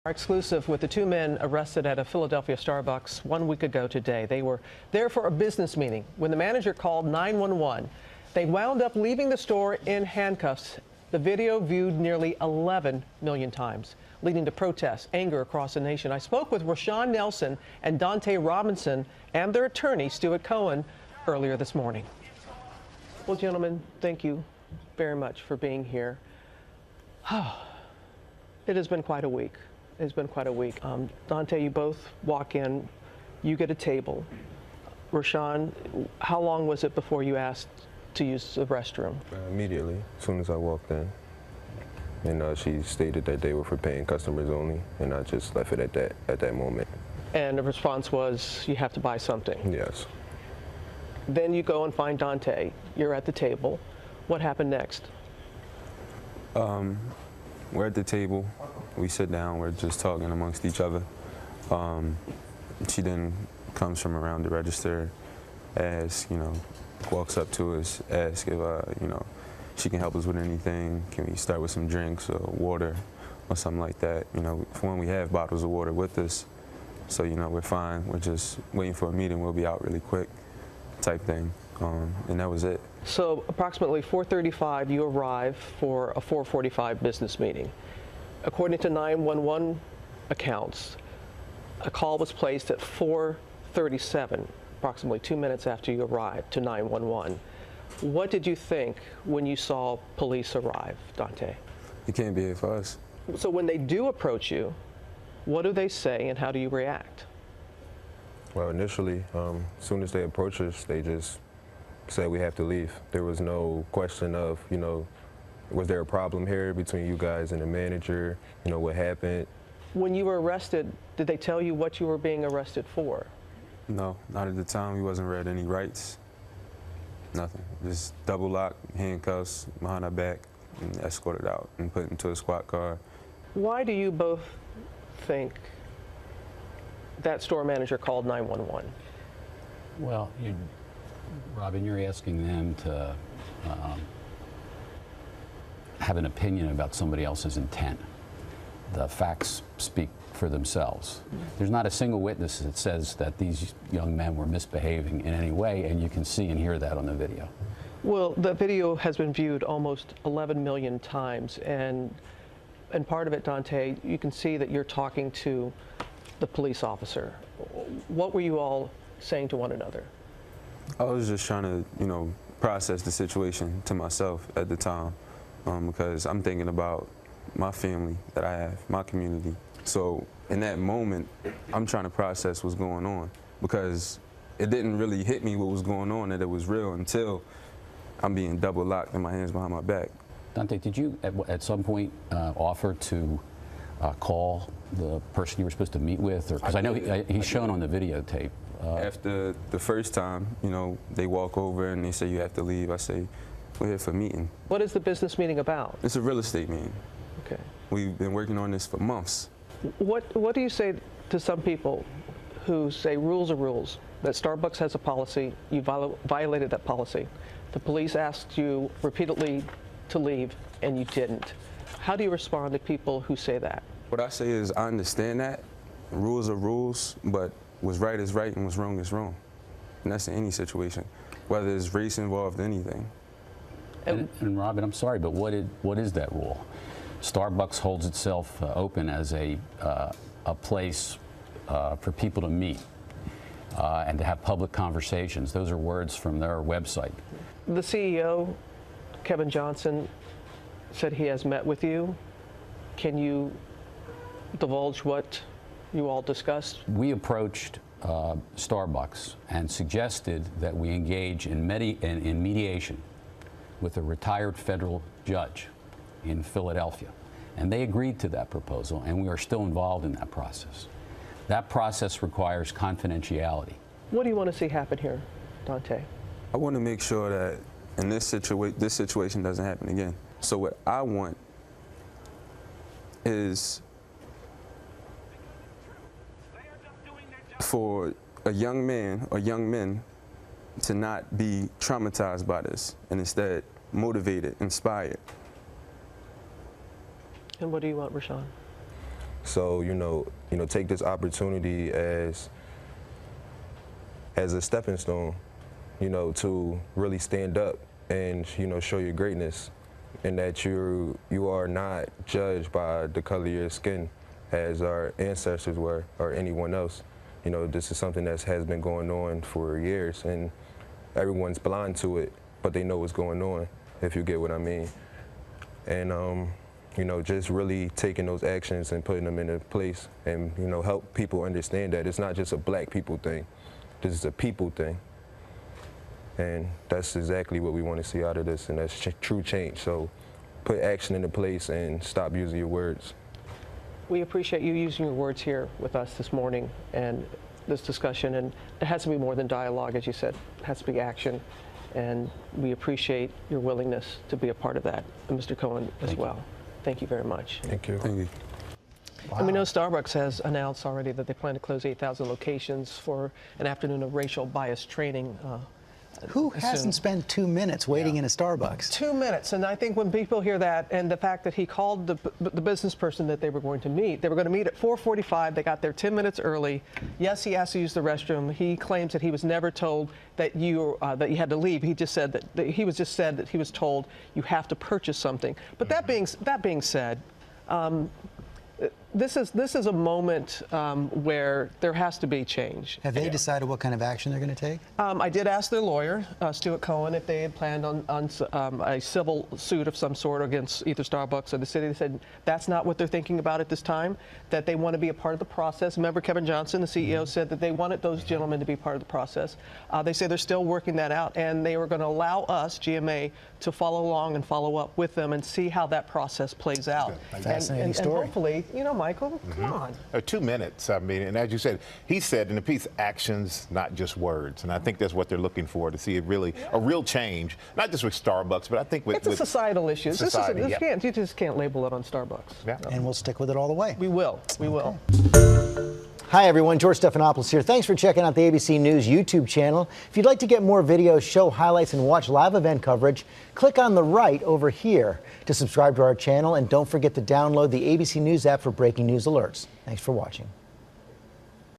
Our exclusive with the two men arrested at a Philadelphia Starbucks 1 week ago today. They were there for a business meeting when the manager called 911. They wound up leaving the store in handcuffs. The video viewed nearly 11 million times, leading to protests, anger across the nation. I spoke with Rashon Nelson and Donte Robinson and their attorney, Stuart Cohen, earlier this morning. Well, gentlemen, thank you very much for being here. It has been quite a week. It's been quite a week. Donte, you both walk in, you get a table. Rashon, how long was it before you asked to use the restroom? Immediately, as soon as I walked in. And she stated that they were for paying customers only, and I just left it at that moment. And the response was, you have to buy something? Yes. Then you go and find Donte. You're at the table. What happened next? We're at the table. We sit down. We're just talking amongst each other. She then comes from around the register, walks up to us, asks if she can help us with anything. Can we start with some drinks or water or something like that? For when we have bottles of water with us, so we're fine. We're just waiting for a meeting. We'll be out really quick, type thing. And that was it. So approximately 4:35, you arrive for a 4:45 business meeting. According to 911 accounts, a call was placed at 4:37, approximately 2 minutes after you arrived, to 911. What did you think when you saw police arrive, Donte? You can't be here for us. So when they do approach you, what do they say and how do you react? Well, initially, as soon as they approached us, they just said we have to leave. There was no question of, was there a problem here between you guys and the manager? What happened? When you were arrested, did they tell you what you were being arrested for? No, not at the time. We wasn't read any rights. Nothing. Just double lock, handcuffs behind our back, and escorted out and put into a squad car. Why do you both think that store manager called 911? Well, Robin, you're asking them to have an opinion about somebody else's intent. The facts speak for themselves. There's not a single witness that says that these young men were misbehaving in any way, and you can see and hear that on the video. Well, the video has been viewed almost 11 million times, and part of it, Donte, you can see that you're talking to the police officer. What were you all saying to one another? I was just trying to, process the situation to myself at the time, because I'm thinking about my family that I have, my community. So in that moment, I'm trying to process what's going on, because it didn't really hit me what was going on, that it was real, until I'm being double locked and my hands behind my back. Donte, did you at some point offer to call the person you were supposed to meet with? Because I know he's shown on the videotape. After the first time, they walk over and they say you have to leave. I say, we're here for a meeting. What is the business meeting about? It's a real estate meeting. Okay. We've been working on this for months. What do you say to some people who say rules are rules, that Starbucks has a policy, you violated that policy, the police asked you repeatedly to leave and you didn't? How do you respond to people who say that? What I say is, I understand that. Rules are rules, but what's right is right and what's wrong is wrong. And that's in any situation, whether there's race involved, anything. And Robin, I'm sorry, but what is that rule? Starbucks holds itself open as a place for people to meet and to have public conversations. Those are words from their website. The CEO, Kevin Johnson, said he has met with you. Can you divulge what you all discussed? We approached Starbucks and suggested that we engage in mediation with a retired federal judge in Philadelphia. And they agreed to that proposal, and we are still involved in that process. That process requires confidentiality. What do you want to see happen here, Donte? I want to make sure that in this situation doesn't happen again. So what I want is for a young man or young men to not be traumatized by this, and instead motivated, inspired. And what do you want, Rashon? So, take this opportunity as a stepping stone, to really stand up and, show your greatness, and that you are not judged by the color of your skin as our ancestors were or anyone else. This is something that has been going on for years, and everyone's blind to it, but they know what's going on, if you get what I mean. And, just really taking those actions and putting them into place and, help people understand that it's not just a black people thing. This is a people thing. And that's exactly what we want to see out of this, and that's true change. So put action into place and stop using your words. We appreciate you using your words here with us this morning and this discussion. And it has to be more than dialogue, as you said. It has to be action. And we appreciate your willingness to be a part of that, and Mr. Cohen as well. Thank you very much. Thank you. Thank you. Wow. And we know Starbucks has announced already that they plan to close 8,000 locations for an afternoon of racial bias training. Who hasn't spent 2 minutes waiting in a Starbucks? 2 minutes, and I think when people hear that, and the fact that he called the business person that they were going to meet at 4:45. They got there 10 minutes early. Yes, he asked to use the restroom. He claims that he was never told that you had to leave. He just said that he was told you have to purchase something. But that being said. This is a moment where there has to be change. Have they decided what kind of action they're going to take? I did ask their lawyer, Stuart Cohen, if they had planned on a civil suit of some sort against either Starbucks or the city. They said that's not what they're thinking about at this time, that they want to be a part of the process. Remember, Kevin Johnson, the CEO, said that they wanted those gentlemen to be part of the process. They say they're still working that out, and they were going to allow us, GMA, to follow along and follow up with them and see how that process plays out. Fascinating story. And hopefully, Michael, come on. 2 minutes, I mean, and as you said, he said in the piece, actions, not just words. And I think that's what they're looking for, to see a real change, not just with Starbucks, but I think with... It's a societal issue. Society, You just can't label it on Starbucks. Yeah. And we'll stick with it all the way. We will. We will. Hi, everyone. George Stephanopoulos here. Thanks for checking out the ABC News YouTube channel. If you'd like to get more videos, show highlights, and watch live event coverage, click on the right over here to subscribe to our channel. And don't forget to download the ABC News app for breaking news alerts. Thanks for watching.